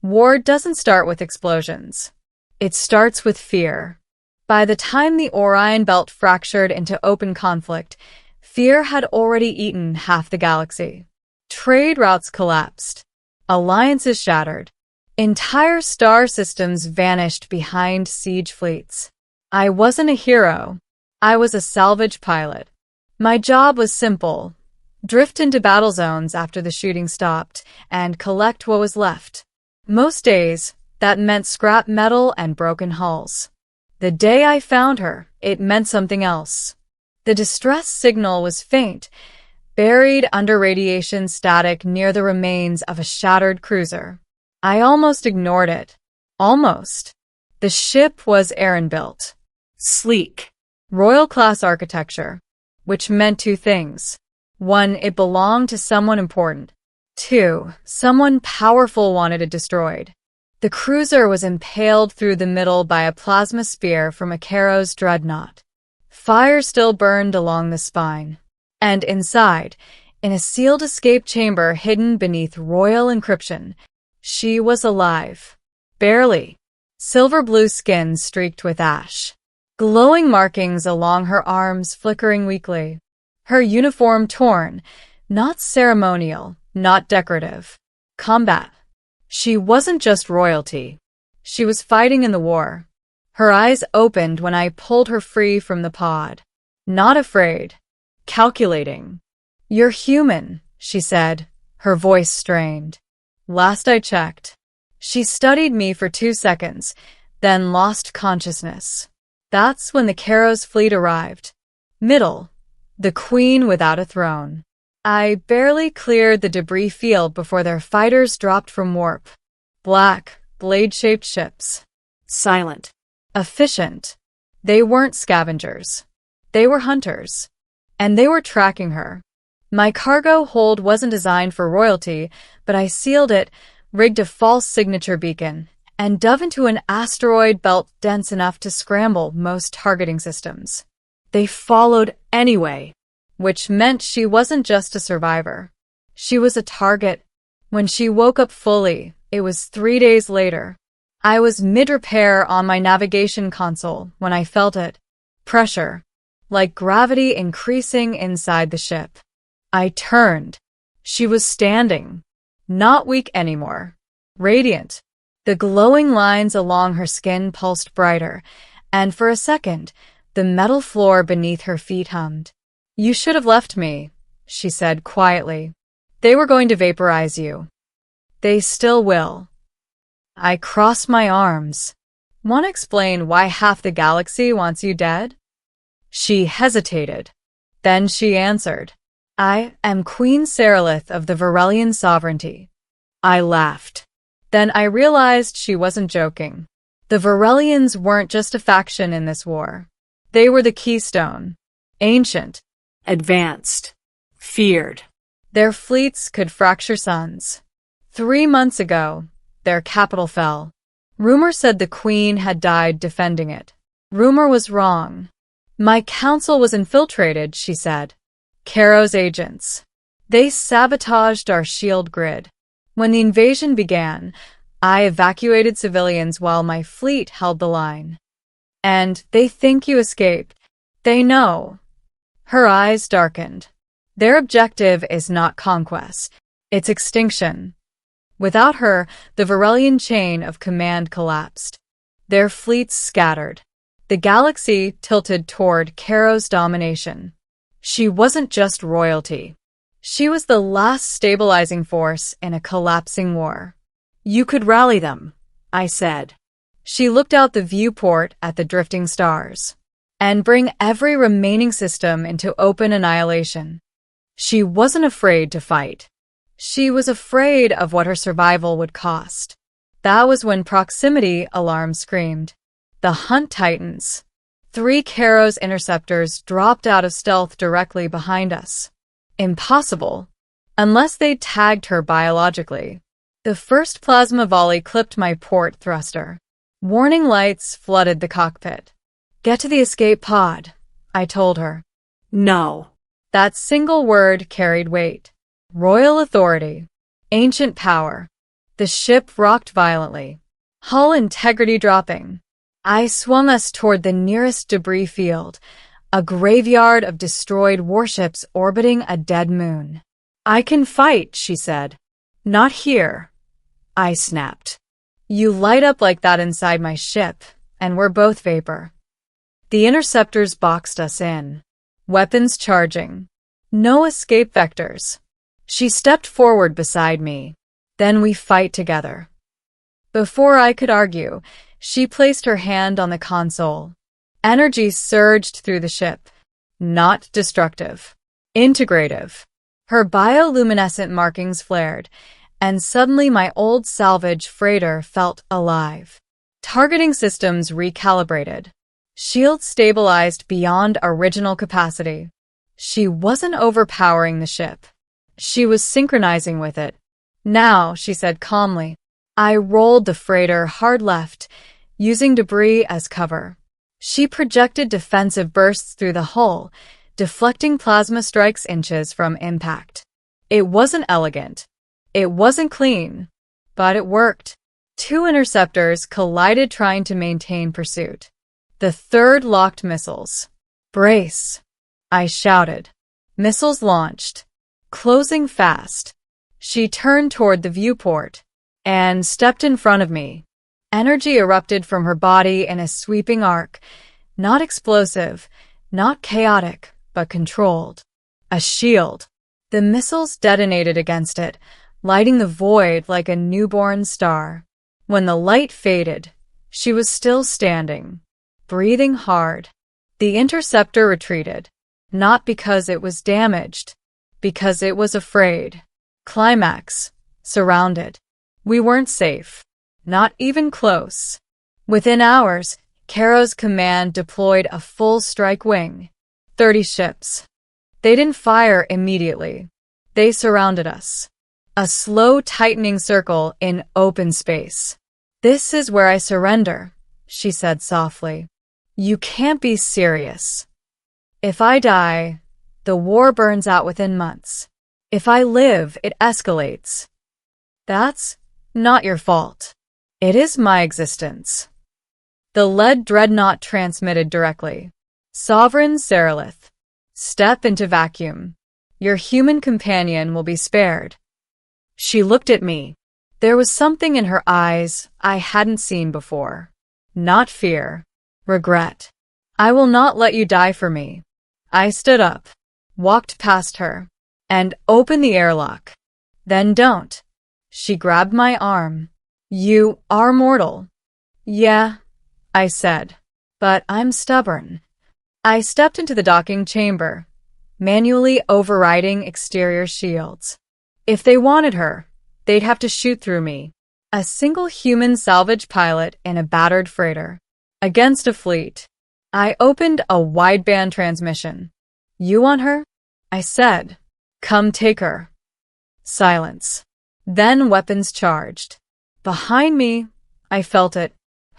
War doesn't start with explosions. It starts with fear. By the time the Orion Belt fractured into open conflict, fear had already eaten half the galaxy. Trade routes collapsed. Alliances shattered. Entire star systems vanished behind siege fleets. I wasn't a hero. I was a salvage pilot. My job was simple: drift into battle zones after the shooting stopped and collect what was left. Most days, that meant scrap metal and broken hulls. The day I found her, it meant something else. The distress signal was faint, buried under radiation static near the remains of a shattered cruiser. I almost ignored it. Almost. The ship was Aaron-built. Sleek. Royal-class architecture. Which meant two things. 1, it belonged to someone important. 2, someone powerful wanted it destroyed. The cruiser was impaled through the middle by a plasma spear from a Karos dreadnought. Fire still burned along the spine. And inside, in a sealed escape chamber hidden beneath royal encryption, she was alive. Barely. Silver-blue skin streaked with ash. Glowing markings along her arms flickering weakly. Her uniform torn, not ceremonial, not decorative. Combat. She wasn't just royalty. She was fighting in the war. Her eyes opened when I pulled her free from the pod. Not afraid. Calculating. "You're human," she said, her voice strained. Last I checked. She studied me for 2 seconds, then lost consciousness. That's when the Karos fleet arrived. Middle. The queen without a throne. I barely cleared the debris field before their fighters dropped from warp. Black, blade-shaped ships. Silent. Efficient. They weren't scavengers. They were hunters. And they were tracking her. My cargo hold wasn't designed for royalty, but I sealed it, rigged a false signature beacon, and dove into an asteroid belt dense enough to scramble most targeting systems. They followed anyway, which meant she wasn't just a survivor. She was a target. When she woke up fully, it was 3 days later. I was mid-repair on my navigation console when I felt it. Pressure. Like gravity increasing inside the ship. I turned. She was standing. Not weak anymore. Radiant. The glowing lines along her skin pulsed brighter, and for a second, the metal floor beneath her feet hummed. "You should have left me," she said quietly. "They were going to vaporize you." "They still will." I crossed my arms. "Want to explain why half the galaxy wants you dead?" She hesitated. Then she answered. "I am Queen Seralith of the Varelian sovereignty." I laughed. Then I realized she wasn't joking. The Varelians weren't just a faction in this war. They were the keystone. Ancient. Advanced. Feared. Their fleets could fracture suns. 3 months ago, their capital fell. Rumor said the queen had died defending it. Rumor was wrong. My council was infiltrated, she said. Karos agents. They sabotaged our shield grid. When the invasion began, I evacuated civilians while my fleet held the line. And they think you escaped. They know. Her eyes darkened. Their objective is not conquest. It's extinction. Without her, the Varelian chain of command collapsed. Their fleets scattered. The galaxy tilted toward Karos domination. She wasn't just royalty. She was the last stabilizing force in a collapsing war. "You could rally them," I said. She looked out the viewport at the drifting stars. "And bring every remaining system into open annihilation." She wasn't afraid to fight. She was afraid of what her survival would cost. That was when proximity alarms screamed. The Hunt Titans. 3 Karos interceptors dropped out of stealth directly behind us. Impossible. Unless they tagged her biologically. The first plasma volley clipped my port thruster. Warning lights flooded the cockpit. "Get to the escape pod," I told her. "No." That single word carried weight. Royal authority. Ancient power. The ship rocked violently, hull integrity dropping. I swung us toward the nearest debris field, a graveyard of destroyed warships orbiting a dead moon. "I can fight," she said. "Not here," I snapped. "You light up like that inside my ship, and we're both vapor." The interceptors boxed us in, weapons charging. No escape vectors. She stepped forward beside me. "Then we fight together." Before I could argue, she placed her hand on the console. Energy surged through the ship. Not destructive. Integrative. Her bioluminescent markings flared, and suddenly my old salvage freighter felt alive. Targeting systems recalibrated. Shields stabilized beyond original capacity. She wasn't overpowering the ship. She was synchronizing with it. "Now," she said calmly. I rolled the freighter hard left, using debris as cover. She projected defensive bursts through the hull, deflecting plasma strikes inches from impact. It wasn't elegant. It wasn't clean. But it worked. 2 interceptors collided trying to maintain pursuit. The third locked missiles. "Brace," I shouted. Missiles launched, closing fast. She turned toward the viewport and stepped in front of me. Energy erupted from her body in a sweeping arc, not explosive, not chaotic, but controlled. A shield. The missiles detonated against it, lighting the void like a newborn star. When the light faded, she was still standing, breathing hard. The interceptor retreated, not because it was damaged, because it was afraid. Climax. Surrounded. We weren't safe. Not even close. Within hours, Caro's command deployed a full strike wing. 30 ships. They didn't fire immediately. They surrounded us. A slow tightening circle in open space. "This is where I surrender," she said softly. "You can't be serious. If I die, the war burns out within months. If I live, it escalates. That's not your fault. It is my existence." The lead dreadnought transmitted directly. "Sovereign Seralith, step into vacuum. Your human companion will be spared." She looked at me. There was something in her eyes I hadn't seen before. Not fear. Regret. "I will not let you die for me." I stood up, walked past her, and opened the airlock. "Then don't." She grabbed my arm. "You are mortal." "Yeah," I said, "but I'm stubborn." I stepped into the docking chamber, manually overriding exterior shields. If they wanted her, they'd have to shoot through me. A single human salvage pilot in a battered freighter. Against a fleet. I opened a wideband transmission. "You want her?" I said. "Come take her." Silence. Then weapons charged. Behind me, I felt it.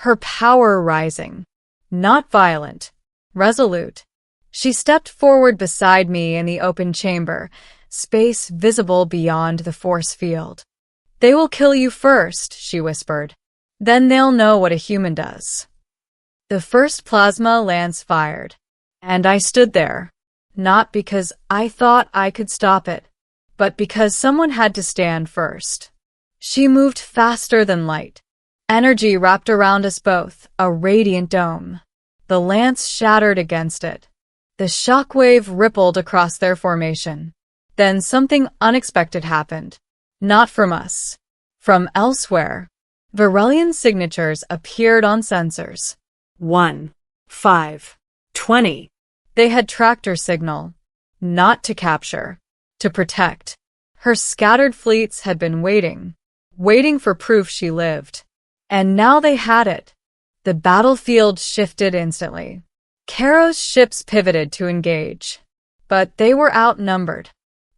Her power rising. Not violent. Resolute. She stepped forward beside me in the open chamber, space visible beyond the force field. "They will kill you first," she whispered. "Then they'll know what a human does." The first plasma lance fired, and I stood there, not because I thought I could stop it, but because someone had to stand first. She moved faster than light. Energy wrapped around us both, a radiant dome. The lance shattered against it. The shockwave rippled across their formation. Then something unexpected happened. Not from us. From elsewhere. Varelian signatures appeared on sensors. 1, 5, 20. They had tracked her signal. Not to capture. To protect. Her scattered fleets had been waiting for proof she lived. And now they had it. The battlefield shifted instantly. Caro's ships pivoted to engage. But they were outnumbered.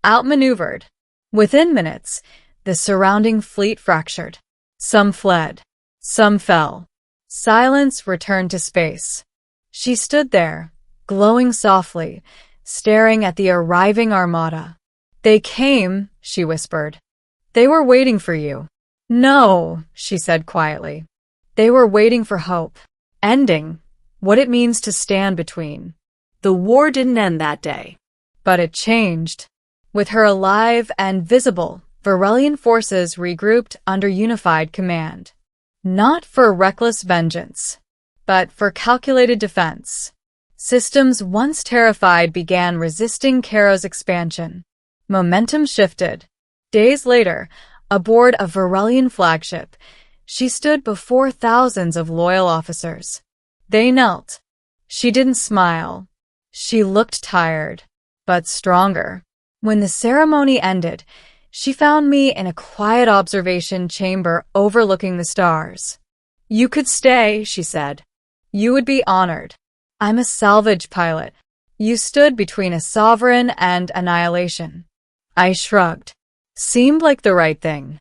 Outmaneuvered. Within minutes, the surrounding fleet fractured. Some fled. Some fell. Silence returned to space. She stood there, glowing softly, staring at the arriving armada. "They came," she whispered. "They were waiting for you." No, she said quietly. They were waiting for hope. Ending. What it means to stand between. The war didn't end that day. But it changed. With her alive and visible, Varelian forces regrouped under unified command. Not for reckless vengeance, but for calculated defense. Systems once terrified began resisting Caro's expansion. Momentum shifted. Days later, aboard a Varelian flagship, she stood before thousands of loyal officers. They knelt. She didn't smile. She looked tired, but stronger. When the ceremony ended, she found me in a quiet observation chamber overlooking the stars. You could stay, she said. You would be honored. I'm a salvage pilot. You stood between a sovereign and annihilation. I shrugged. Seemed like the right thing.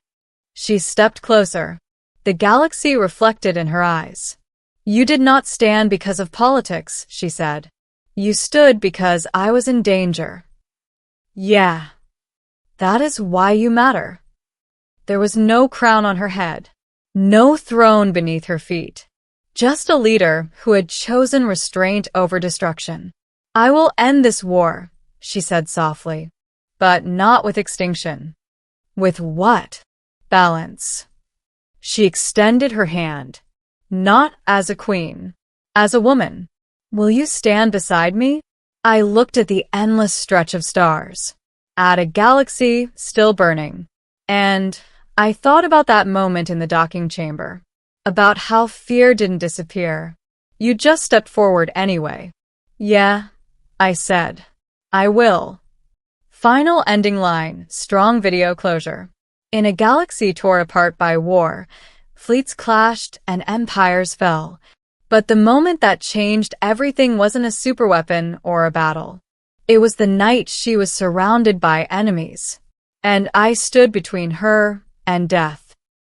She stepped closer. The galaxy reflected in her eyes. You did not stand because of politics, she said. You stood because I was in danger. Yeah. That is why you matter. There was no crown on her head. No throne beneath her feet. Just a leader who had chosen restraint over destruction. I will end this war, she said softly. But not with extinction. With what? Balance. She extended her hand. Not as a queen. As a woman. Will you stand beside me? I looked at the endless stretch of stars. At a galaxy still burning. And I thought about that moment in the docking chamber. About how fear didn't disappear. You just stepped forward anyway. Yeah, I said. I will. Final ending line, strong video closure. In a galaxy torn apart by war, fleets clashed and empires fell. But the moment that changed everything wasn't a superweapon or a battle. It was the night she was surrounded by enemies. And I stood between her and death.